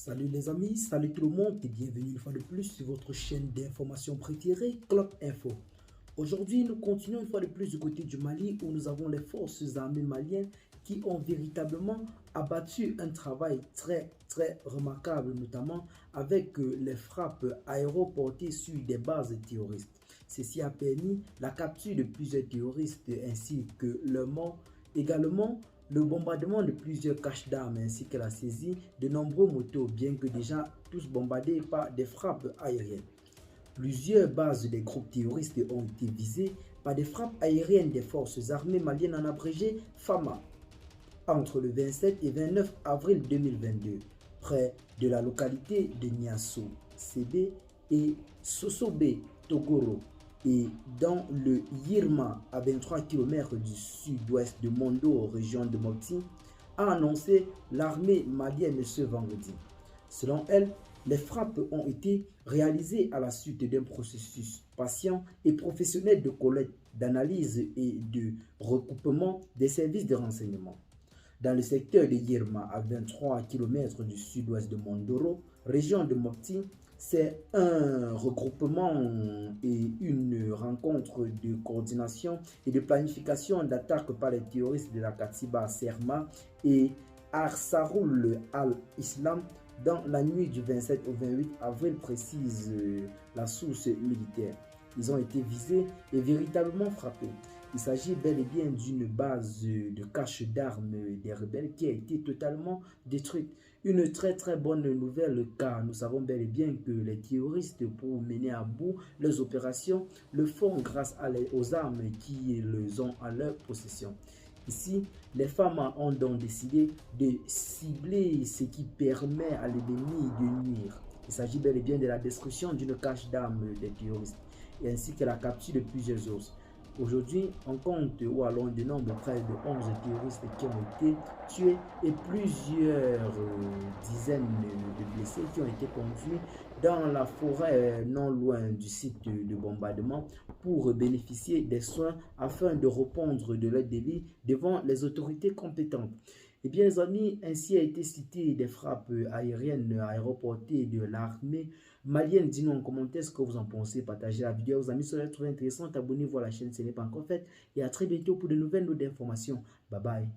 Salut les amis, salut tout le monde et bienvenue une fois de plus sur votre chaîne d'information préférée, Clock Info. Aujourd'hui, nous continuons une fois de plus du côté du Mali où nous avons les forces armées maliennes qui ont véritablement abattu un travail très remarquable, notamment avec les frappes aéroportées sur des bases terroristes. Ceci a permis la capture de plusieurs terroristes ainsi que leur mort. Également, le bombardement de plusieurs caches d'armes ainsi que la saisie de nombreux motos, bien que déjà tous bombardés par des frappes aériennes. Plusieurs bases des groupes terroristes ont été visées par des frappes aériennes des forces armées maliennes en abrégé FAMA entre le 27 et 29 avril 2022, près de la localité de Niasso, CB et Sosobé, Togoro, et dans le Yirma, à 23 km du sud-ouest de Mondo, région de Mopti, a annoncé l'armée malienne ce vendredi. Selon elle, les frappes ont été réalisées à la suite d'un processus patient et professionnel de collecte, d'analyse et de recoupement des services de renseignement. Dans le secteur de Yirma, à 23 km du sud-ouest de Mondoro, région de Mopti, c'est un regroupement et une rencontre de coordination et de planification d'attaque par les terroristes de la Katiba Serma et Arsaroul al-Islam dans la nuit du 27 au 28 avril, précise la source militaire. Ils ont été visés et véritablement frappés. Il s'agit bel et bien d'une base de cache d'armes des rebelles qui a été totalement détruite. Une très bonne nouvelle car nous savons bel et bien que les terroristes, pour mener à bout leurs opérations, le font grâce aux armes qui les ont à leur possession. Ici, les femmes ont donc décidé de cibler ce qui permet à l'ennemi de nuire. Il s'agit bel et bien de la destruction d'une cache d'armes des terroristes et ainsi que la capture de plusieurs autres. Aujourd'hui, on compte ou allons de nombre près de 11 terroristes qui ont été tués et plusieurs dizaines de blessés qui ont été conduits dans la forêt non loin du site de bombardement pour bénéficier des soins afin de répondre de leur délit devant les autorités compétentes. Eh bien les amis, ainsi a été cité des frappes aériennes aéroportées de l'armée malienne. Dis-nous en commentaire ce que vous en pensez, partagez la vidéo aux amis si vous l'avez trouvée intéressante, abonnez-vous à la chaîne si ce n'est pas encore fait et à très bientôt pour de nouvelles notes d'informations. Bye bye.